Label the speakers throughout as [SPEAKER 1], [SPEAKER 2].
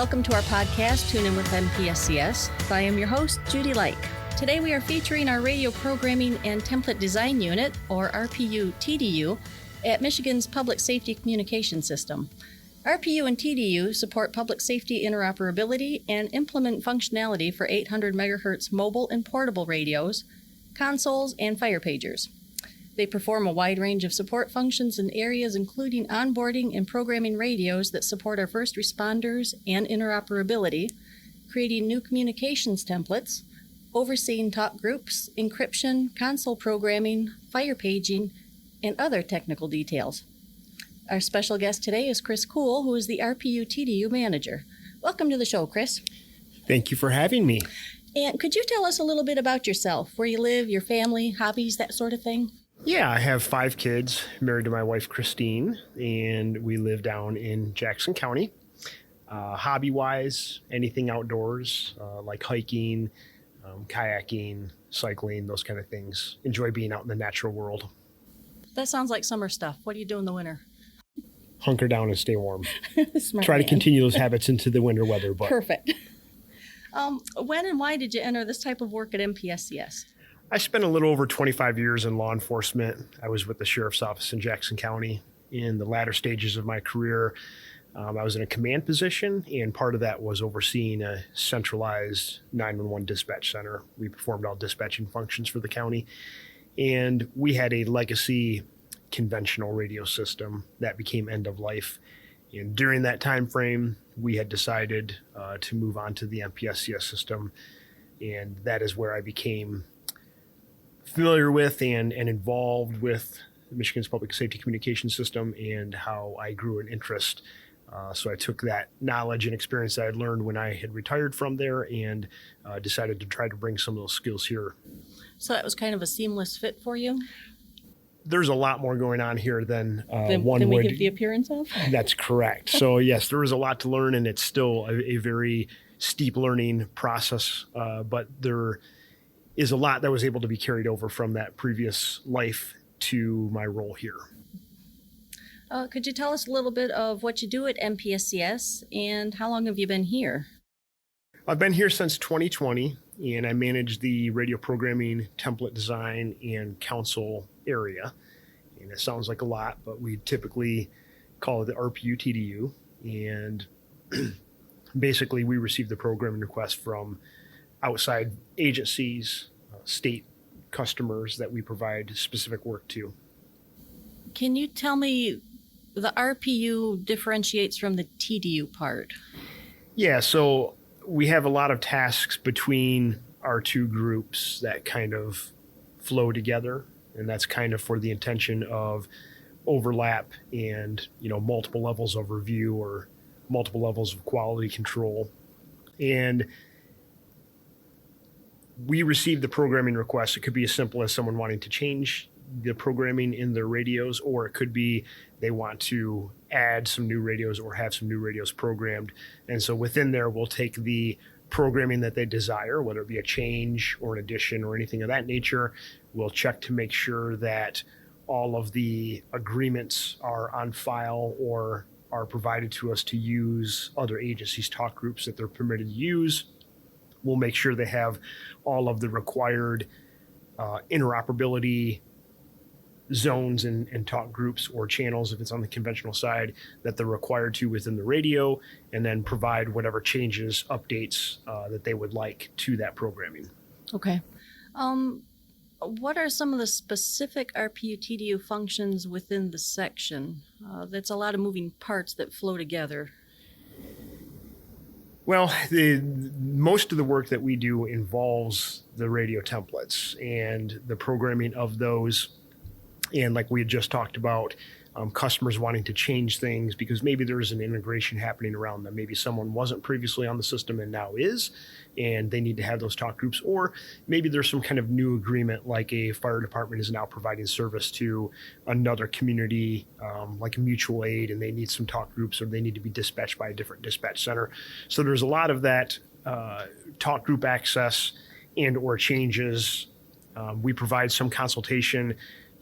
[SPEAKER 1] welcome to our podcast, Tune In with MPSCS. I am your host, Judy Like. Today we are featuring our Radio Programming and Template Design Unit, or RPUTDU, at Michigan's Public Safety Communication System. RPU and TDU support public safety interoperability and implement functionality for 800 MHz mobile and portable radios, consoles, and fire pagers. They perform a wide range of support functions in areas including onboarding and programming radios that support our first responders and interoperability, creating new communications templates, overseeing talk groups, encryption, console programming, fire paging, and other technical details. Our special guest today is Chris Kuhl, who is the RPUTDU Manager. Welcome to the show, Chris.
[SPEAKER 2] Thank you for having me.
[SPEAKER 1] And could you tell us a little bit about yourself, where you live, your family, hobbies, that sort of thing?
[SPEAKER 2] Yeah, I have 5 kids, married to my wife, Christine, and we live down in Jackson County. Hobby-wise, anything outdoors, like hiking, kayaking, cycling, those kind of things. Enjoy being out in the natural world.
[SPEAKER 1] That sounds like summer stuff. What do you do in the winter?
[SPEAKER 2] Hunker down and stay warm.
[SPEAKER 1] Smart
[SPEAKER 2] Try
[SPEAKER 1] man.
[SPEAKER 2] to continue those habits into the winter weather. But
[SPEAKER 1] Perfect. When and why did you enter this type of work at MPSCS?
[SPEAKER 2] I spent a little over 25 years in law enforcement. I was with the Sheriff's Office in Jackson County. In the latter stages of my career, I was in a command position, and part of that was overseeing a centralized 911 dispatch center. We performed all dispatching functions for the county, and we had a legacy conventional radio system that became end of life. And during that time frame, we had decided to move on to the MPSCS system, and that is where I became familiar with and involved with Michigan's public safety communication system and how I grew an interest. So I took that knowledge and experience that I learned when I had retired from there and decided to try to bring some of those skills here.
[SPEAKER 1] So that was kind of a seamless fit for you?
[SPEAKER 2] There's a lot more going on here than
[SPEAKER 1] Than we give the appearance of?
[SPEAKER 2] That's correct. So yes, there is a lot to learn, and it's still a very steep learning process, but there is a lot that was able to be carried over from that previous life to my role here.
[SPEAKER 1] Could you tell us a little bit of what you do at MPSCS and how long have you been here?
[SPEAKER 2] I've been here since 2020, and I manage the radio programming, template design, and council area. And it sounds like a lot, but we typically call it the RPUTDU. And basically, we receive the programming requests from outside agencies, state customers that we provide specific work to.
[SPEAKER 1] Can you tell me, the RPU differentiates from the TDU part?
[SPEAKER 2] Yeah, so we have a lot of tasks between our two groups that kind of flow together, and that's kind of for the intention of overlap and, multiple levels of review or multiple levels of quality control. And we receive the programming requests. It could be as simple as someone wanting to change the programming in their radios, or it could be they want to add some new radios or have some new radios programmed. And so within there, we'll take the programming that they desire, whether it be a change or an addition or anything of that nature. We'll check to make sure that all of the agreements are on file or are provided to us to use other agencies' talk groups that they're permitted to use. We'll make sure they have all of the required interoperability zones and talk groups or channels, if it's on the conventional side, that they're required to within the radio, and then provide whatever changes, updates that they would like to that programming.
[SPEAKER 1] Okay. What are some of the specific RPUTDU functions within the section? That's a lot of moving parts that flow together.
[SPEAKER 2] Well, most of the work that we do involves the radio templates and the programming of those. And like we had just talked about, customers wanting to change things because maybe there's an integration happening around them. Maybe someone wasn't previously on the system and now is, and they need to have those talk groups. Or maybe there's some kind of new agreement, like a fire department is now providing service to another community, like a mutual aid, and they need some talk groups, or they need to be dispatched by a different dispatch center. So there's a lot of that talk group access and or changes. We provide some consultation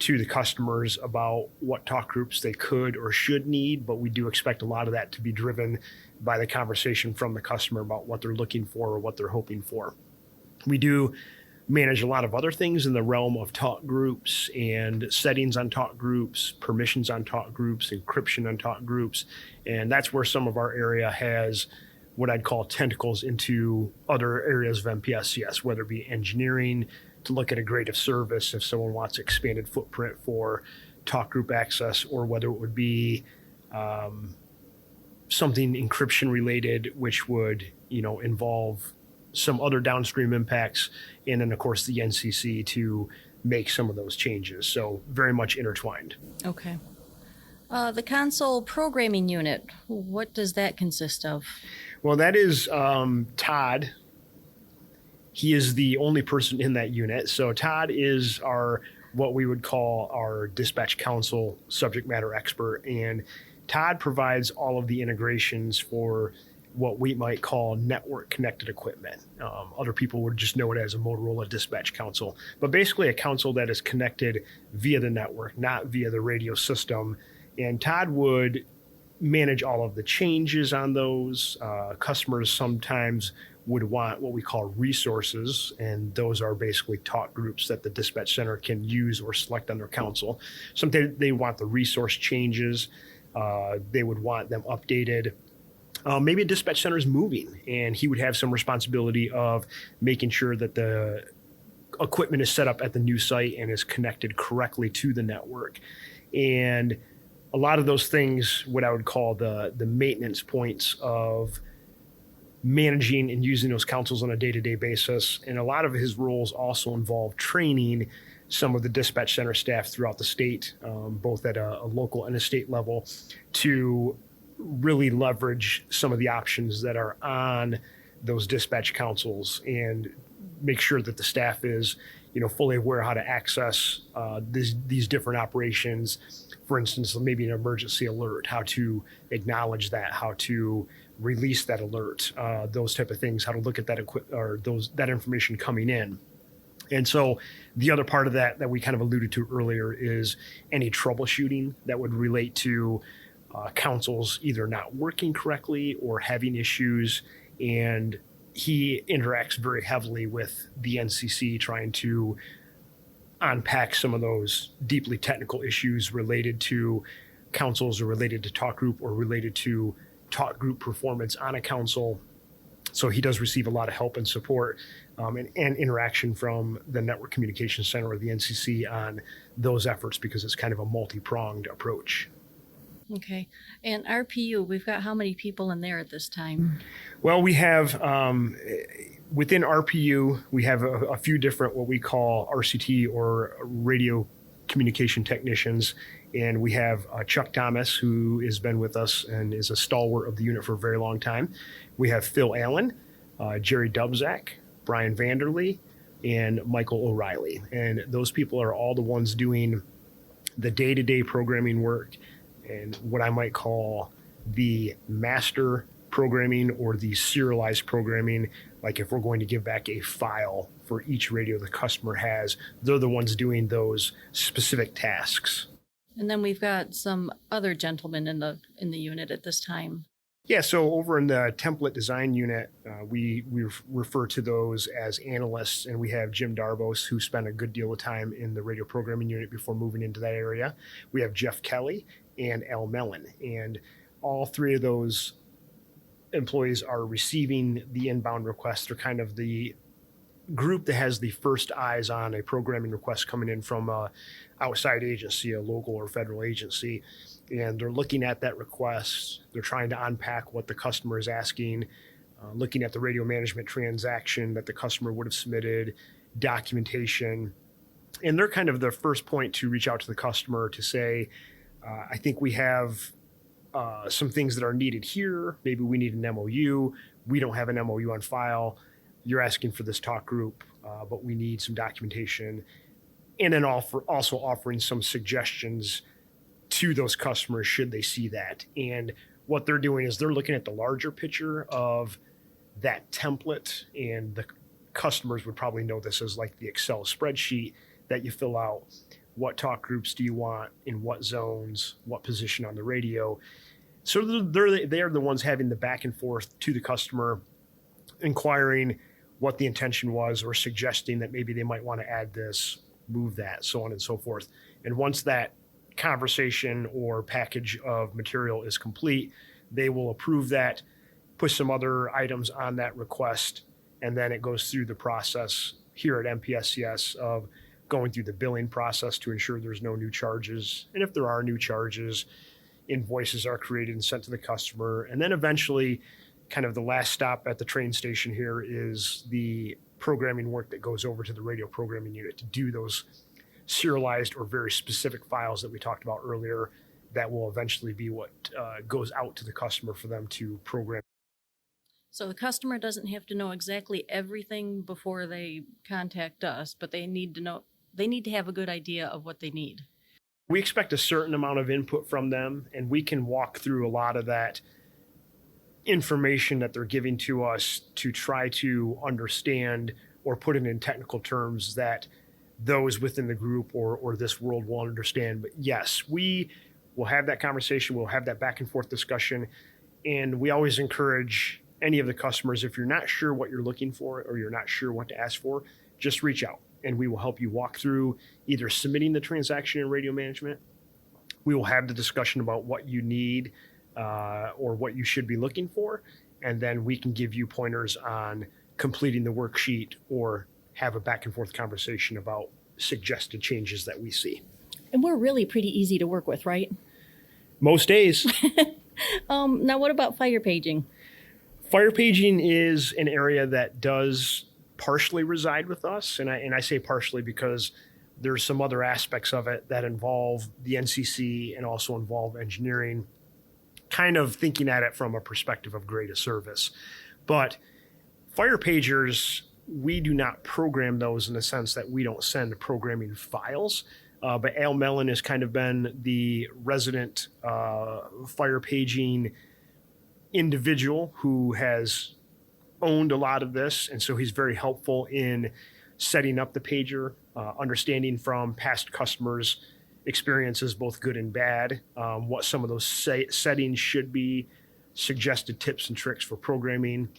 [SPEAKER 2] to the customers about what talk groups they could or should need, but we do expect a lot of that to be driven by the conversation from the customer about what they're looking for or what they're hoping for. We do manage a lot of other things in the realm of talk groups and settings on talk groups, permissions on talk groups, encryption on talk groups. And that's where some of our area has what I'd call tentacles into other areas of MPSCS, whether it be engineering, to look at a grade of service if someone wants expanded footprint for talk group access, or whether it would be something encryption related, which would, involve some other downstream impacts, and then of course the NCC to make some of those changes. So very much intertwined.
[SPEAKER 1] Okay. The console programming unit, what does that consist of?
[SPEAKER 2] Well, that is Todd. He is the only person in that unit. So Todd is what we would call our dispatch council subject matter expert. And Todd provides all of the integrations for what we might call network connected equipment. Other people would just know it as a Motorola dispatch console, but basically a console that is connected via the network, not via the radio system. And Todd would manage all of the changes on those. Customers sometimes would want what we call resources, and those are basically talk groups that the dispatch center can use or select on their console. Sometimes they want the resource changes. They would want them updated. Maybe a dispatch center is moving, and he would have some responsibility of making sure that the equipment is set up at the new site and is connected correctly to the network. And a lot of those things, what I would call the maintenance points of managing and using those consoles on a day-to-day basis. And a lot of his roles also involve training some of the dispatch center staff throughout the state, both at a local and a state level, to really leverage some of the options that are on those dispatch consoles and make sure that the staff is, fully aware how to access these different operations. For instance, maybe an emergency alert, how to acknowledge that, how to release that alert, those type of things, how to look at that that information coming in. And so the other part of that we kind of alluded to earlier is any troubleshooting that would relate to consoles either not working correctly or having issues. And he interacts very heavily with the NCC, trying to unpack some of those deeply technical issues related to consoles or related to talk group or related to talk group performance on a console. So he does receive a lot of help and support and interaction from the Network Communications Center or the NCC on those efforts, because it's kind of a multi-pronged approach.
[SPEAKER 1] Okay. And RPU, we've got how many people in there at this time?
[SPEAKER 2] Well, we have, within RPU, we have a few different what we call RCT or radio communication technicians. And we have Chuck Thomas, who has been with us and is a stalwart of the unit for a very long time. We have Phil Allen, Jerry Dubzak, Brian Vanderlee, and Michael O'Reilly. And those people are all the ones doing the day-to-day programming work and what I might call the master programming or the serialized programming. Like if we're going to give back a file for each radio the customer has, they're the ones doing those specific tasks.
[SPEAKER 1] And then we've got some other gentlemen in the unit at this time.
[SPEAKER 2] Yeah, so over in the template design unit, we refer to those as analysts, and we have Jim Darbos, who spent a good deal of time in the radio programming unit before moving into that area. We have Jeff Kelly and Al Mellon, and all three of those employees are receiving the inbound requests. They're kind of the group that has the first eyes on a programming request coming in from a outside agency, a local or federal agency, and they're looking at that request. They're trying to unpack what the customer is asking, looking at the radio management transaction that the customer would have submitted, documentation, and they're kind of the first point to reach out to the customer to say, I think we have some things that are needed here. Maybe we need an MOU. We don't have an MOU on file. You're asking for this talk group, but we need some documentation. And then also offering some suggestions to those customers should they see that. And what they're doing is they're looking at the larger picture of that template, and the customers would probably know this as like the Excel spreadsheet that you fill out. what talk groups do you want, in what zones, what position on the radio. So they're the ones having the back and forth to the customer, inquiring what the intention was or suggesting that maybe they might want to add this, move that, so on and so forth. And once that conversation or package of material is complete, they will approve that, put some other items on that request, and then it goes through the process here at MPSCS of going through the billing process to ensure there's no new charges. And if there are new charges, invoices are created and sent to the customer. And then eventually, kind of the last stop at the train station here is the programming work that goes over to the radio programming unit to do those serialized or very specific files that we talked about earlier that will eventually be what goes out to the customer for them to program.
[SPEAKER 1] So the customer doesn't have to know exactly everything before they contact us, but they need to have a good idea of what they need.
[SPEAKER 2] We expect a certain amount of input from them, and we can walk through a lot of that information that they're giving to us to try to understand or put it in technical terms that those within the group or this world will understand. But yes, we will have that conversation. We'll have that back and forth discussion. And we always encourage any of the customers, if you're not sure what you're looking for or you're not sure what to ask for, just reach out and we will help you walk through either submitting the transaction in radio management. We will have the discussion about what you need or what you should be looking for. And then we can give you pointers on completing the worksheet or have a back and forth conversation about suggested changes that we see.
[SPEAKER 1] And we're really pretty easy to work with, right?
[SPEAKER 2] Most days.
[SPEAKER 1] Now, what about fire paging?
[SPEAKER 2] Fire paging is an area that does partially reside with us. And I say partially because there's some other aspects of it that involve the NCC and also involve engineering, kind of thinking at it from a perspective of grade of service. But fire pagers, we do not program those in the sense that we don't send programming files. But Al Mellon has kind of been the resident fire paging individual who has owned a lot of this. And so he's very helpful in setting up the pager, understanding from past customers' experiences, both good and bad, what some of those settings should be, suggested tips and tricks for programming.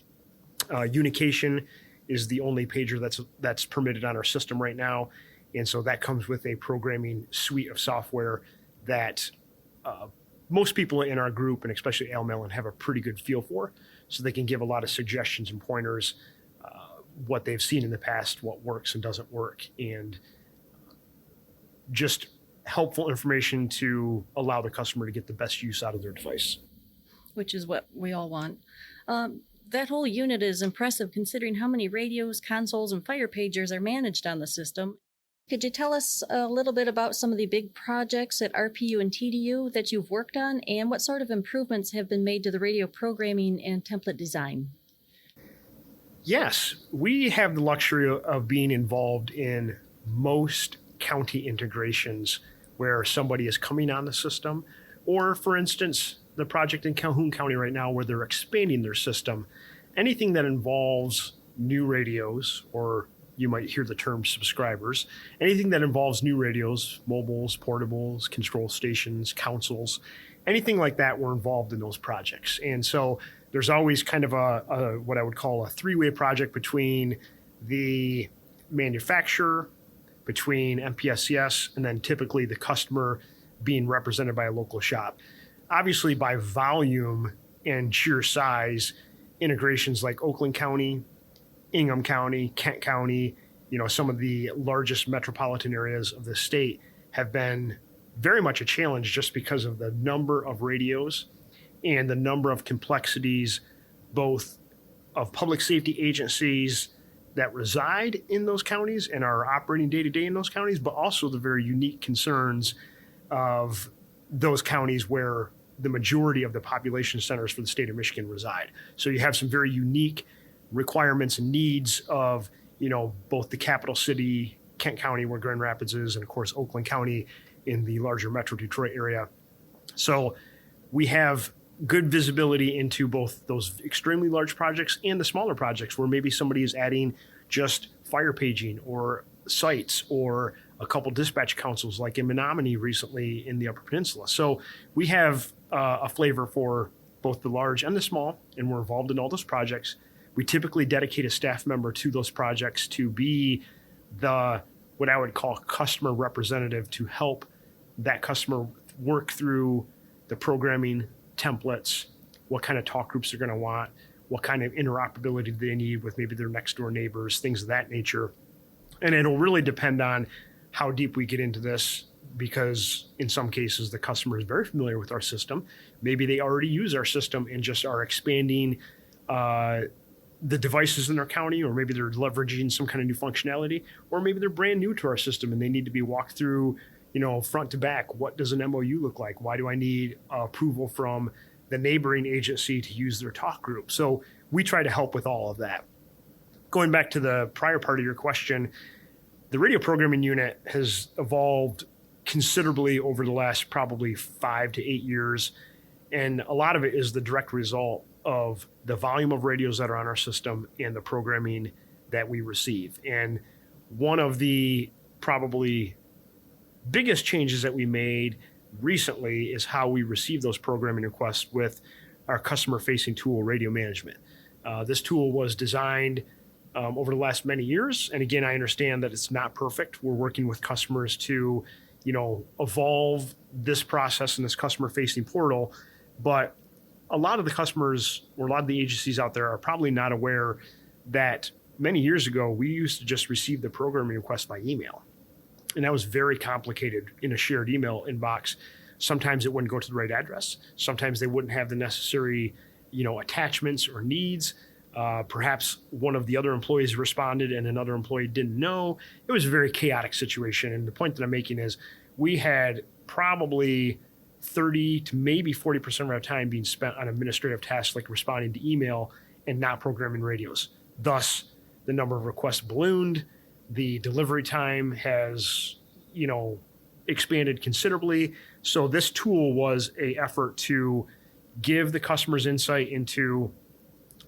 [SPEAKER 2] Unication is the only pager that's permitted on our system right now. And so that comes with a programming suite of software that most people in our group, and especially Al Mellon, have a pretty good feel for. So they can give a lot of suggestions and pointers, what they've seen in the past, what works and doesn't work, and just helpful information to allow the customer to get the best use out of their device.
[SPEAKER 1] Which is what we all want. That whole unit is impressive considering how many radios, consoles, and fire pagers are managed on the system. Could you tell us a little bit about some of the big projects at RPU and TDU that you've worked on, and what sort of improvements have been made to the radio programming and template design?
[SPEAKER 2] Yes, we have the luxury of being involved in most county integrations where somebody is coming on the system, or for instance, the project in Calhoun County right now where they're expanding their system. Anything that involves new radios, or you might hear the term subscribers, anything that involves new radios, mobiles, portables, control stations, consoles, anything like that, we're involved in those projects. And so there's always kind of a what I would call a three-way project between the manufacturer, between MPSCS, and then typically the customer being represented by a local shop. Obviously, by volume and sheer size, integrations like Oakland County, Ingham County, Kent County, some of the largest metropolitan areas of the state have been very much a challenge just because of the number of radios and the number of complexities, both of public safety agencies that reside in those counties and are operating day to day in those counties, but also the very unique concerns of those counties where the majority of the population centers for the state of Michigan reside. So you have some very unique requirements and needs of, both the capital city, Kent County, where Grand Rapids is, and of course, Oakland County in the larger Metro Detroit area. So we have good visibility into both those extremely large projects and the smaller projects where maybe somebody is adding just fire paging or sites or a couple dispatch councils like in Menominee recently in the Upper Peninsula. So we have a flavor for both the large and the small, and we're involved in all those projects. We typically dedicate a staff member to those projects to be what I would call customer representative, to help that customer work through the programming templates, what kind of talk groups they're going to want, what kind of interoperability they need with maybe their next door neighbors, things of that nature. And it'll really depend on how deep we get into this, because in some cases the customer is very familiar with our system. Maybe they already use our system and just are expanding the devices in their county, or maybe they're leveraging some kind of new functionality, or maybe they're brand new to our system and they need to be walked through, front to back. What does an MOU look like? Why do I need approval from the neighboring agency to use their talk group? So we try to help with all of that. Going back to the prior part of your question, the radio programming unit has evolved considerably over the last probably 5 to 8 years. And a lot of it is the direct result of the volume of radios that are on our system and the programming that we receive. And one of the probably biggest changes that we made recently is how we receive those programming requests with our customer-facing tool, radio management. This tool was designed over the last many years. And again, I understand that it's not perfect. We're working with customers to, evolve this process and this customer-facing portal. But a lot of the customers, or a lot of the agencies out there, are probably not aware that many years ago, we used to just receive the programming request by email. And that was very complicated in a shared email inbox. Sometimes it wouldn't go to the right address. Sometimes they wouldn't have the necessary, attachments or needs. Perhaps one of the other employees responded and another employee didn't know. It was a very chaotic situation. And the point that I'm making is we had probably 30 to maybe 40% of our time being spent on administrative tasks like responding to email and not programming radios. Thus, the number of requests ballooned. The delivery time has, expanded considerably. So this tool was an effort to give the customers insight into,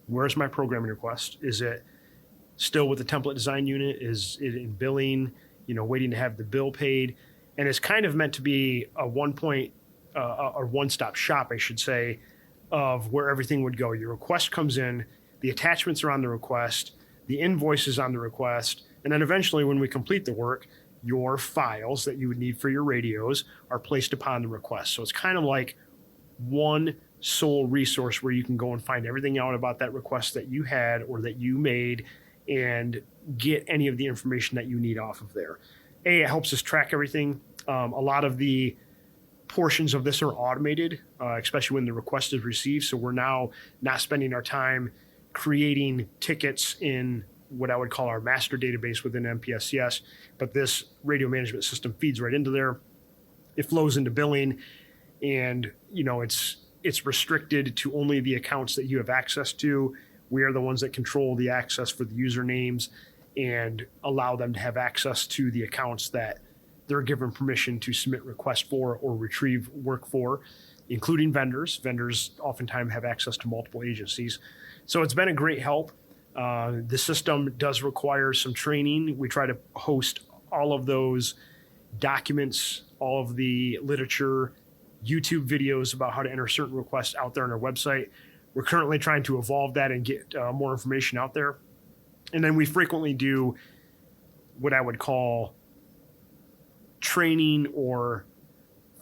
[SPEAKER 2] where's my programming request? Is it still with the template design unit? Is it in billing, waiting to have the bill paid? And it's kind of meant to be a one-stop shop, I should say, of where everything would go. Your request comes in, the attachments are on the request, the invoice is on the request, and then eventually when we complete the work, your files that you would need for your radios are placed upon the request. So it's kind of like one sole resource where you can go and find everything out about that request that you had or that you made and get any of the information that you need off of there. It helps us track everything. A lot of the portions of this are automated, especially when the request is received. So we're now not spending our time creating tickets in what I would call our master database within MPSCS, but this radio management system feeds right into there. It flows into billing, and it's restricted to only the accounts that you have access to. We are the ones that control the access for the usernames and allow them to have access to the accounts that they're given permission to submit requests for or retrieve work for, including vendors. Vendors oftentimes have access to multiple agencies. So it's been a great help. The system does require some training. We try to host all of those documents, all of the literature, YouTube videos about how to enter certain requests out there on our website. We're currently trying to evolve that and get more information out there. And then we frequently do what I would call training or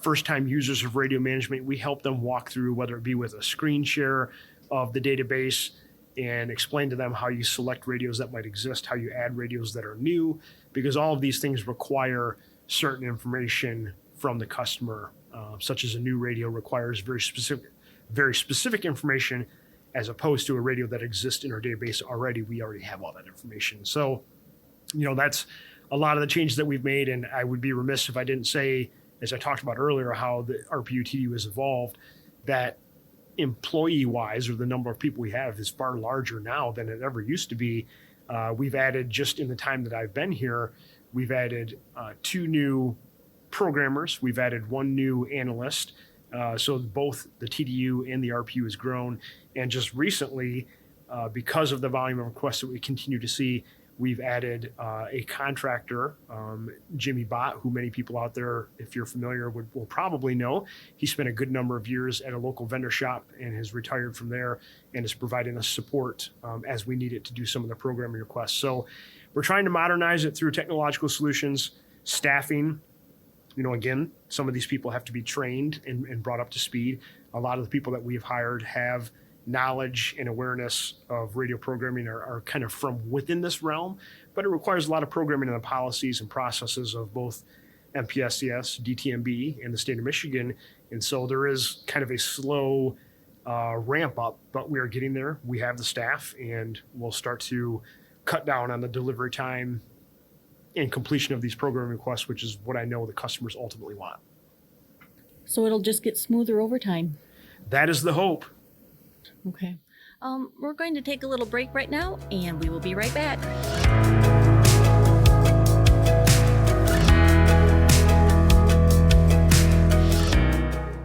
[SPEAKER 2] first-time users of radio management. We help them walk through, whether it be with a screen share of the database, and explain to them how you select radios that might exist, how you add radios that are new, because all of these things require certain information from the customer, such as a new radio requires very specific information, as opposed to a radio that exists in our database already. We already have all that information. So, that's a lot of the changes that we've made, and I would be remiss if I didn't say, as I talked about earlier, how the RPUTDU has evolved, that employee-wise, or the number of people we have, is far larger now than it ever used to be. We've added, just in the time that I've been here, we've added 2 new programmers. We've added 1 new analyst. So both the TDU and the RPU has grown. And just recently, because of the volume of requests that we continue to see, We've added a contractor, Jimmy Bott, who many people out there, if you're familiar, will probably know. He spent a good number of years at a local vendor shop and has retired from there and is providing us support as we need it to do some of the programming requests. So we're trying to modernize it through technological solutions, staffing. Again, some of these people have to be trained and brought up to speed. A lot of the people that we've hired have knowledge and awareness of radio programming are kind of from within this realm, but it requires a lot of programming in the policies and processes of both MPSCS, DTMB, and the state of Michigan. And so there is kind of a slow ramp up, but we are getting there. We have the staff, and we'll start to cut down on the delivery time and completion of these programming requests, which is what I know the customers ultimately want.
[SPEAKER 1] So it'll just get smoother over time.
[SPEAKER 2] That is the hope.
[SPEAKER 1] Okay. We're going to take a little break right now, and we will be right back.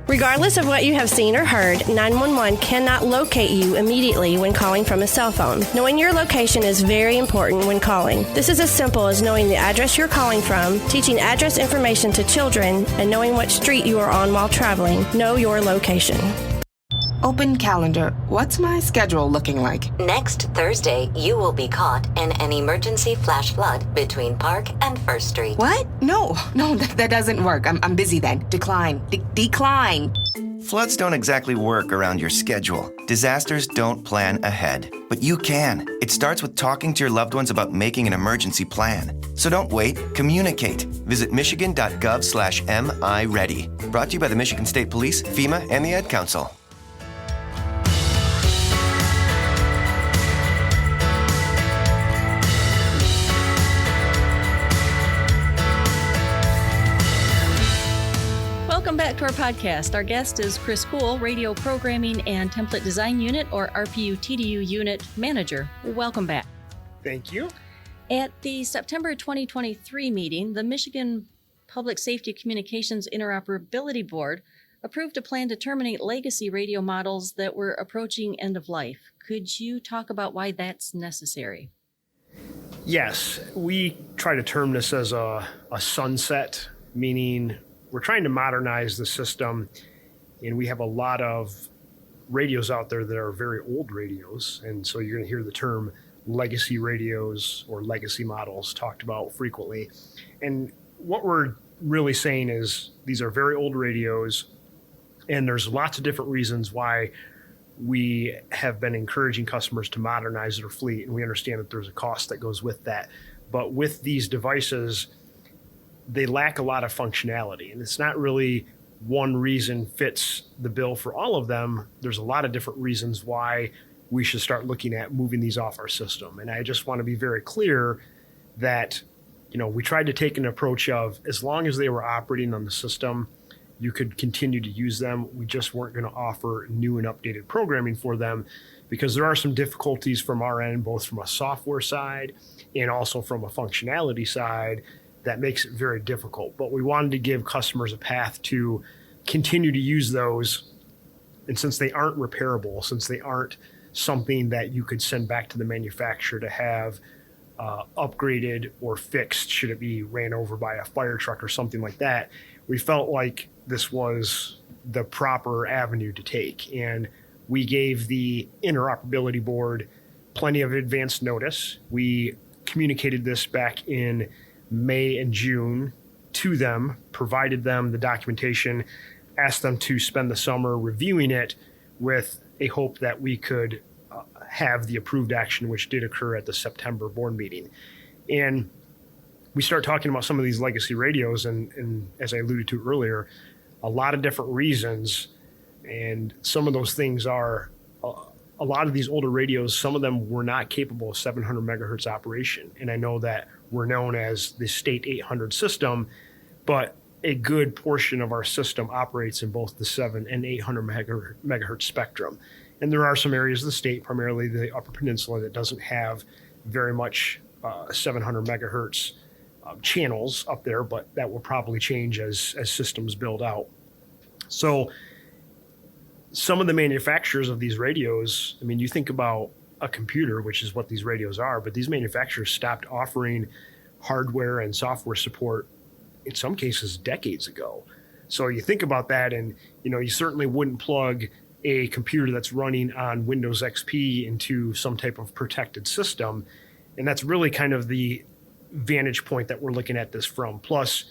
[SPEAKER 3] Regardless of what you have seen or heard, 911 cannot locate you immediately when calling from a cell phone. Knowing your location is very important when calling. This is as simple as knowing the address you're calling from, teaching address information to children, and knowing what street you are on while traveling. Know your location.
[SPEAKER 4] Open calendar. What's my schedule looking like?
[SPEAKER 5] Next Thursday, you will be caught in an emergency flash flood between Park and First Street.
[SPEAKER 4] What? No, that doesn't work. I'm busy then. Decline. Decline.
[SPEAKER 6] Floods don't exactly work around your schedule. Disasters don't plan ahead. But you can. It starts with talking to your loved ones about making an emergency plan. So don't wait. Communicate. Visit michigan.gov/MIReady. Brought to you by the Michigan State Police, FEMA, and the Ad Council.
[SPEAKER 1] Welcome back to our podcast. Our guest is Chris Kuhl, Radio Programming and Template Design Unit, or RPUTDU Unit Manager. Welcome back.
[SPEAKER 2] Thank you.
[SPEAKER 1] At the September 2023 meeting, the Michigan Public Safety Communications Interoperability Board approved a plan to terminate legacy radio models that were approaching end of life. Could you talk about why that's necessary?
[SPEAKER 2] Yes, we try to term this as a sunset, meaning we're trying to modernize the system, and we have a lot of radios out there that are very old radios. And so you're going to hear the term legacy radios or legacy models talked about frequently. And what we're really saying is these are very old radios, and there's lots of different reasons why we have been encouraging customers to modernize their fleet. And we understand that there's a cost that goes with that. But with these devices, they lack a lot of functionality, and it's not really one reason fits the bill for all of them. There's a lot of different reasons why we should start looking at moving these off our system. And I just want to be very clear that, we tried to take an approach of as long as they were operating on the system, you could continue to use them. We just weren't going to offer new and updated programming for them because there are some difficulties from our end, both from a software side and also from a functionality side, that makes it very difficult. But we wanted to give customers a path to continue to use those. And since they aren't repairable, since they aren't something that you could send back to the manufacturer to have upgraded or fixed, should it be ran over by a fire truck or something like that, we felt like this was the proper avenue to take. And we gave the Interoperability Board plenty of advance notice. We communicated this back in May and June to them, provided them the documentation, asked them to spend the summer reviewing it with a hope that we could have the approved action, which did occur at the September board meeting. And we start talking about some of these legacy radios, and as I alluded to earlier, a lot of different reasons. And some of those things are a lot of these older radios, some of them were not capable of 700 megahertz operation. And I know that we're known as the state 800 system, but a good portion of our system operates in both the 7 and 800 megahertz spectrum. And there are some areas of the state, primarily the Upper Peninsula, that doesn't have very much 700 megahertz channels up there, but that will probably change as systems build out. So some of the manufacturers of these radios, I mean, you think about a computer, which is what these radios are, but these manufacturers stopped offering hardware and software support in some cases decades ago. So you think about that, and you certainly wouldn't plug a computer that's running on Windows XP into some type of protected system. And that's really kind of the vantage point that we're looking at this from. Plus,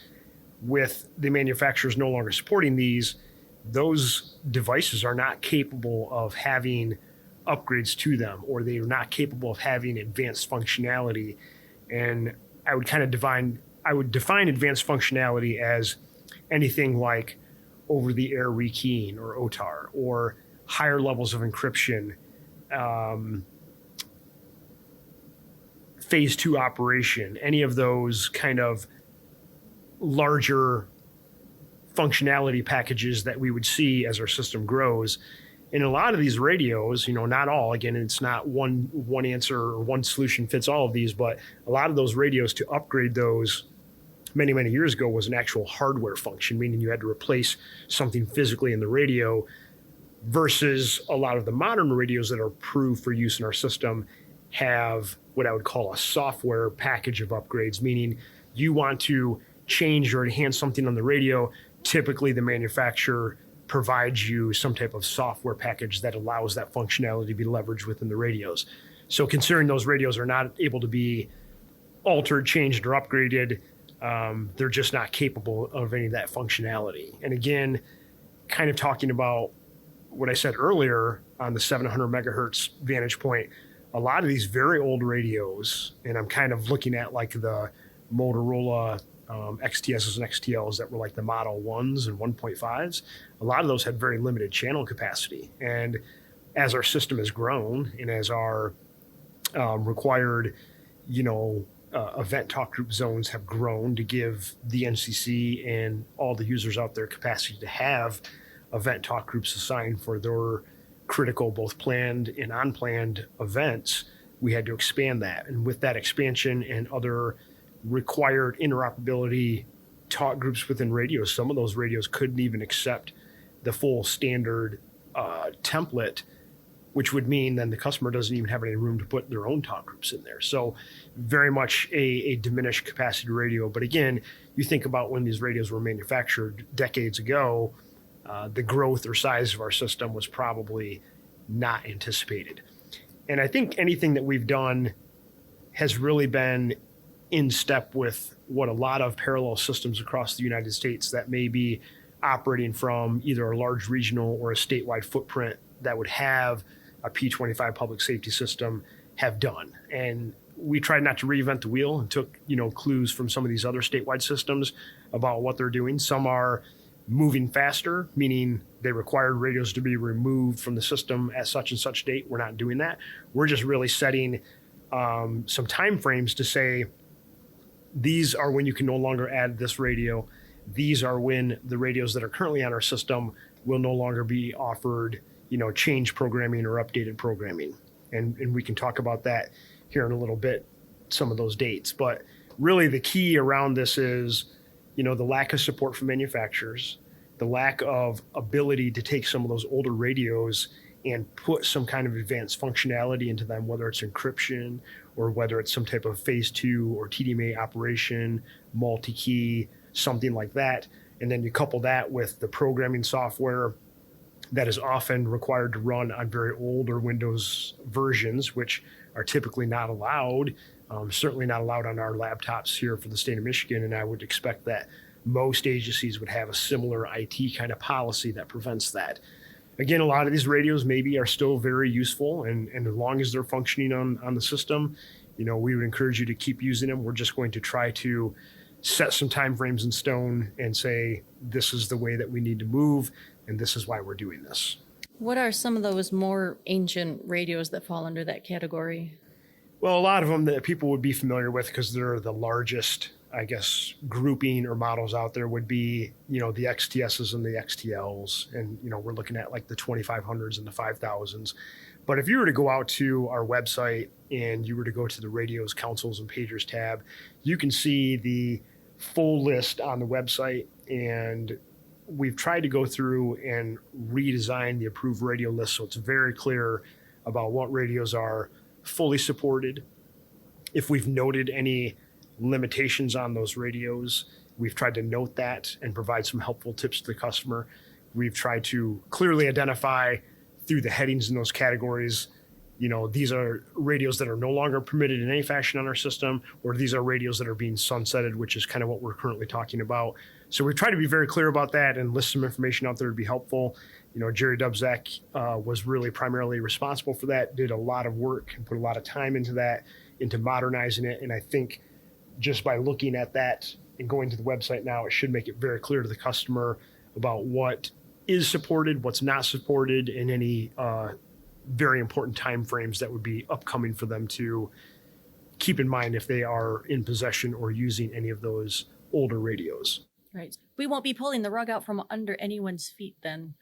[SPEAKER 2] with the manufacturers no longer supporting these, those devices are not capable of having upgrades to them, or they are not capable of having advanced functionality. And I would define advanced functionality as anything like over-the-air rekeying or OTAR, or higher levels of encryption, phase 2 operation, any of those kind of larger functionality packages that we would see as our system grows. In a lot of these radios, not all, again, it's not one answer or one solution fits all of these, but a lot of those radios, to upgrade those many, many years ago, was an actual hardware function, meaning you had to replace something physically in the radio, versus a lot of the modern radios that are approved for use in our system have what I would call a software package of upgrades, meaning you want to change or enhance something on the radio. Typically, the manufacturer provides you some type of software package that allows that functionality to be leveraged within the radios. So considering those radios are not able to be altered, changed, or upgraded, they're just not capable of any of that functionality. And again, kind of talking about what I said earlier on the 700 megahertz vantage point, a lot of these very old radios, and I'm kind of looking at like the Motorola XTSs and XTLs that were like the Model 1s and 1.5s, a lot of those had very limited channel capacity. And as our system has grown, and as our required, event talk group zones have grown to give the NCC and all the users out there capacity to have event talk groups assigned for their critical, both planned and unplanned events, we had to expand that. And with that expansion and other required interoperability talk groups within radios, some of those radios couldn't even accept the full standard template, which would mean then the customer doesn't even have any room to put their own talk groups in there. So very much a diminished capacity radio. But again, you think about when these radios were manufactured decades ago, the growth or size of our system was probably not anticipated. And I think anything that we've done has really been in step with what a lot of parallel systems across the United States that may be operating from either a large regional or a statewide footprint that would have a P25 public safety system have done. And we tried not to reinvent the wheel and took, clues from some of these other statewide systems about what they're doing. Some are moving faster, meaning they required radios to be removed from the system at such and such date. We're not doing that. We're just really setting some time frames to say, these are when you can no longer add this radio. These are when the radios that are currently on our system will no longer be offered, change programming or updated programming. And we can talk about that here in a little bit, some of those dates. But really the key around this is, the lack of support from manufacturers, the lack of ability to take some of those older radios and put some kind of advanced functionality into them, whether it's encryption or whether it's some type of phase 2 or TDMA operation, multi-key, something like that. And then you couple that with the programming software that is often required to run on very older Windows versions, which are typically not allowed, certainly not allowed on our laptops here for the state of Michigan. And I would expect that most agencies would have a similar IT kind of policy that prevents that. Again, a lot of these radios maybe are still very useful, and as long as they're functioning on the system, we would encourage you to keep using them. We're just going to try to set some timeframes in stone and say, this is the way that we need to move, and this is why we're doing this.
[SPEAKER 1] What are some of those more ancient radios that fall under that category?
[SPEAKER 2] Well, a lot of them that people would be familiar with because they're the largest, I guess, grouping or models out there would be, the XTSs and the XTLs. And, we're looking at like the 2500s and the 5000s. But if you were to go out to our website and you were to go to the radios, consoles, and pagers tab, you can see the full list on the website. And we've tried to go through and redesign the approved radio list so it's very clear about what radios are fully supported. If we've noted any limitations on those radios, we've tried to note that and provide some helpful tips to the customer. We've tried to clearly identify through the headings in those categories, these are radios that are no longer permitted in any fashion on our system, or these are radios that are being sunsetted, which is kind of what we're currently talking about. So we try to be very clear about that and list some information out there to be helpful. Jerry Dubzak was really primarily responsible for that, did a lot of work and put a lot of time into that, into modernizing it. And I think just by looking at that and going to the website now, it should make it very clear to the customer about what is supported, what's not supported, and any very important timeframes that would be upcoming for them to keep in mind if they are in possession or using any of those older radios.
[SPEAKER 1] Right. We won't be pulling the rug out from under anyone's feet then.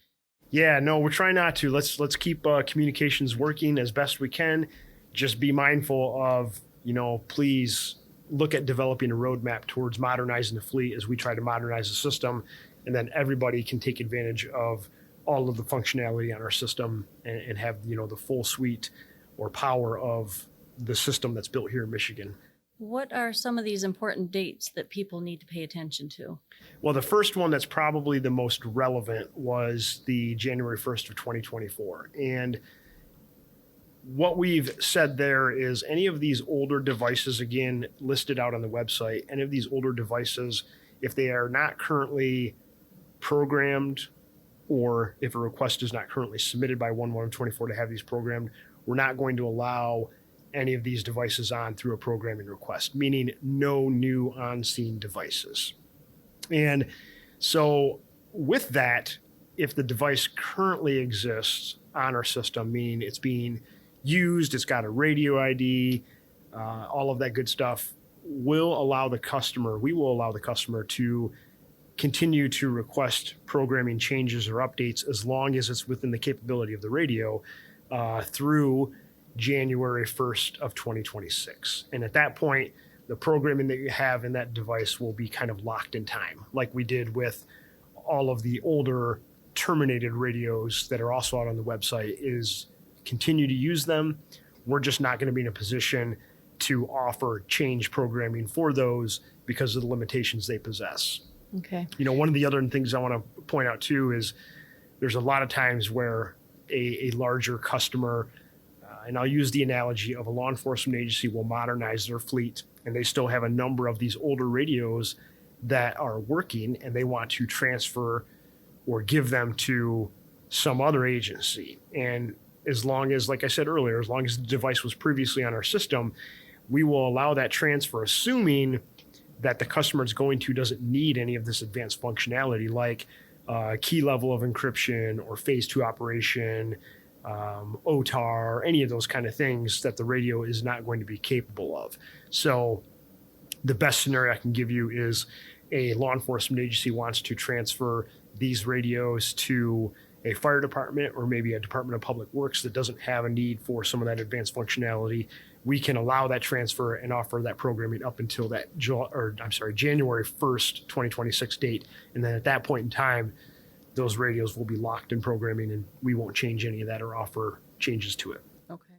[SPEAKER 2] Yeah, no, we're trying not to. Let's keep communications working as best we can. Just be mindful of, please look at developing a roadmap towards modernizing the fleet as we try to modernize the system, and then everybody can take advantage of all of the functionality on our system and have, the full suite or power of the system that's built here in Michigan.
[SPEAKER 1] What are some of these important dates that people need to pay attention to?
[SPEAKER 2] Well, the first one that's probably the most relevant was the January 1st of 2024. And what we've said there is any of these older devices, again, listed out on the website, any of these older devices, if they are not currently programmed, or if a request is not currently submitted by 1/1/24 to have these programmed, we're not going to allow any of these devices on through a programming request, meaning no new on-scene devices. And so with that, if the device currently exists on our system, meaning it's being used, it's got a radio ID, all of that good stuff, we will allow the customer to continue to request programming changes or updates as long as it's within the capability of the radio through January 1st of 2026. And at that point, the programming that you have in that device will be kind of locked in time, like we did with all of the older terminated radios that are also out on the website, is continue to use them. We're just not going to be in a position to offer change programming for those because of the limitations they possess.
[SPEAKER 1] Okay.
[SPEAKER 2] One of the other things I want to point out too is there's a lot of times where a larger customer, and I'll use the analogy of a law enforcement agency, will modernize their fleet, and they still have a number of these older radios that are working, and they want to transfer or give them to some other agency. And as long as, like I said earlier, as long as the device was previously on our system, we will allow that transfer, assuming that the customer is going to doesn't need any of this advanced functionality like key level of encryption or phase 2 operation, OTAR, any of those kind of things that the radio is not going to be capable of. So the best scenario I can give you is a law enforcement agency wants to transfer these radios to a fire department or maybe a Department of Public Works that doesn't have a need for some of that advanced functionality. We can allow that transfer and offer that programming up until that January 1st, 2026 date. And then at that point in time, those radios will be locked in programming and we won't change any of that or offer changes to it.
[SPEAKER 1] Okay.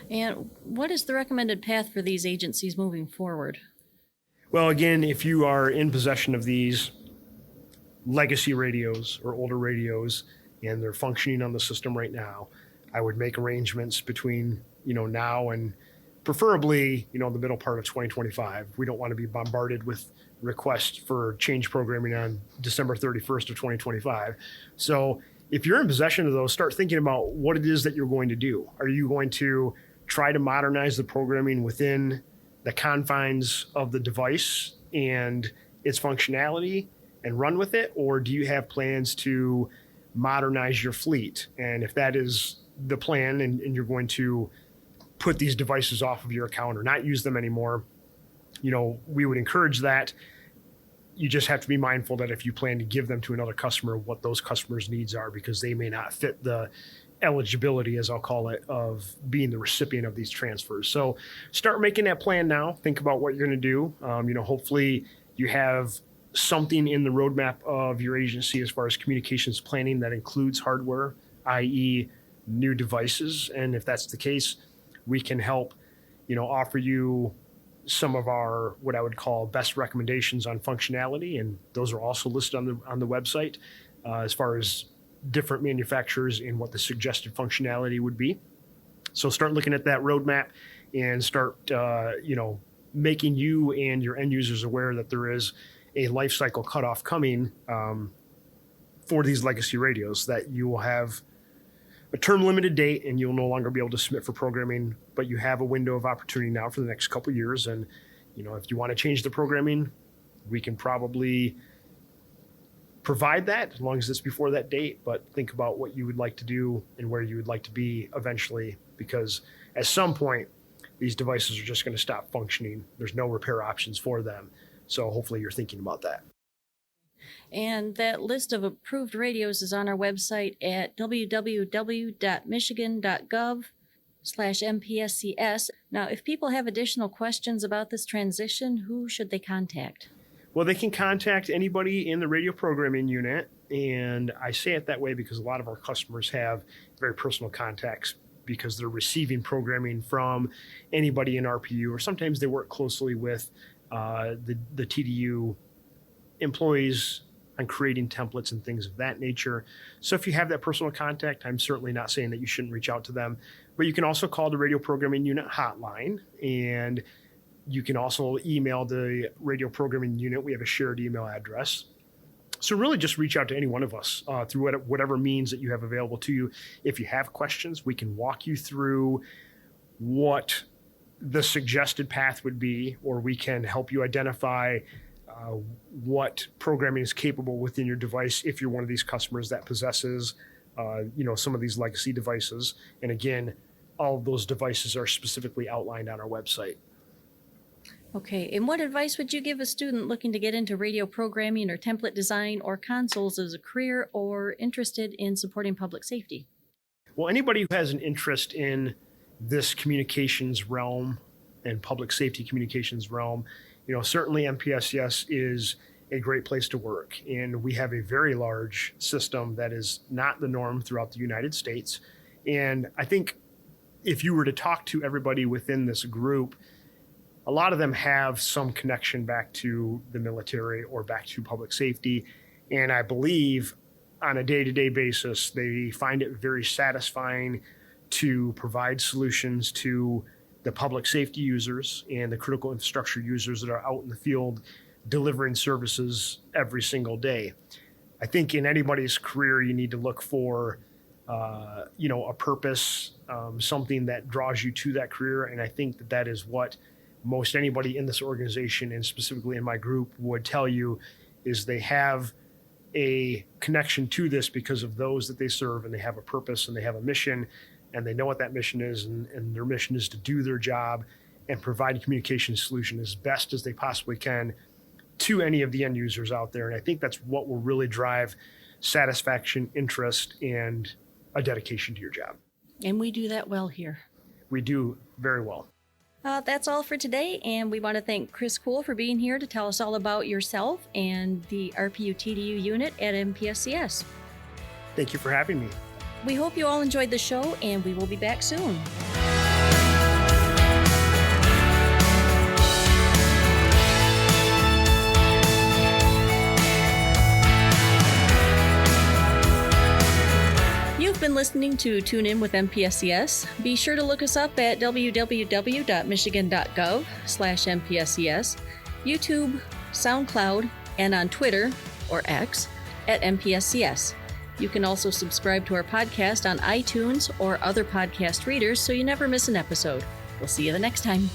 [SPEAKER 1] And what is the recommended path for these agencies moving forward?
[SPEAKER 2] Well, again, if you are in possession of these legacy radios or older radios and they're functioning on the system right now, I would make arrangements between, now and preferably, the middle part of 2025. We don't want to be bombarded with requests for change programming on December 31st of 2025. So if you're in possession of those, start thinking about what it is that you're going to do. Are you going to try to modernize the programming within the confines of the device and its functionality and run with it? Or do you have plans to modernize your fleet? And if that is the plan and you're going to put these devices off of your account or not use them anymore, we would encourage that. You just have to be mindful that if you plan to give them to another customer, what those customers' needs are, because they may not fit the eligibility, as I'll call it, of being the recipient of these transfers. So start making that plan now. Think about what you're going to do. Hopefully you have something in the roadmap of your agency as far as communications planning that includes hardware, i.e. new devices. And if that's the case, we can help, offer you some of our, what I would call best recommendations on functionality. And those are also listed on the website as far as different manufacturers and what the suggested functionality would be. So start looking at that roadmap and start, making you and your end users aware that there is a life cycle cutoff coming for these legacy radios, that you will have a term limited date and you'll no longer be able to submit for programming, but you have a window of opportunity now for the next couple of years. And, if you want to change the programming, we can probably provide that as long as it's before that date, but think about what you would like to do and where you would like to be eventually, because at some point, these devices are just going to stop functioning. There's no repair options for them. So hopefully you're thinking about that.
[SPEAKER 1] And that list of approved radios is on our website at www.michigan.gov/MPSCS. Now, if people have additional questions about this transition, who should they contact?
[SPEAKER 2] Well, they can contact anybody in the radio programming unit. And I say it that way because a lot of our customers have very personal contacts because they're receiving programming from anybody in RPU, or sometimes they work closely with the TDU employees on creating templates and things of that nature. So if you have that personal contact, I'm certainly not saying that you shouldn't reach out to them, but you can also call the radio programming unit hotline, and you can also email the radio programming unit. We have a shared email address. So really just reach out to any one of us through whatever means that you have available to you. If you have questions, we can walk you through what the suggested path would be, or we can help you identify what programming is capable within your device if you're one of these customers that possesses, some of these legacy devices. And again, all of those devices are specifically outlined on our website.
[SPEAKER 1] Okay, and what advice would you give a student looking to get into radio programming or template design or consoles as a career, or interested in supporting public safety?
[SPEAKER 2] Well, anybody who has an interest in this communications realm and public safety communications realm, certainly MPSCS is a great place to work. And we have a very large system that is not the norm throughout the United States. And I think if you were to talk to everybody within this group, a lot of them have some connection back to the military or back to public safety. And I believe on a day-to-day basis, they find it very satisfying to provide solutions to the public safety users and the critical infrastructure users that are out in the field delivering services every single day. I think in anybody's career, you need to look for, a purpose, something that draws you to that career. And I think that is what most anybody in this organization, and specifically in my group, would tell you, is they have a connection to this because of those that they serve, and they have a purpose and they have a mission, and they know what that mission is, and their mission is to do their job and provide a communication solution as best as they possibly can to any of the end users out there. And I think that's what will really drive satisfaction, interest, and a dedication to your job.
[SPEAKER 1] And we do that well here.
[SPEAKER 2] We do very well.
[SPEAKER 1] That's all for today, and we want to thank Chris Kuhl for being here to tell us all about yourself and the RPUTDU unit at MPSCS.
[SPEAKER 2] Thank you for having me.
[SPEAKER 1] We hope you all enjoyed the show, and we will be back soon. You've been listening to Tune In with MPSCS. Be sure to look us up at www.michigan.gov/MPSCS, YouTube, SoundCloud, and on Twitter, or X, at MPSCS. You can also subscribe to our podcast on iTunes or other podcast readers so you never miss an episode. We'll see you the next time.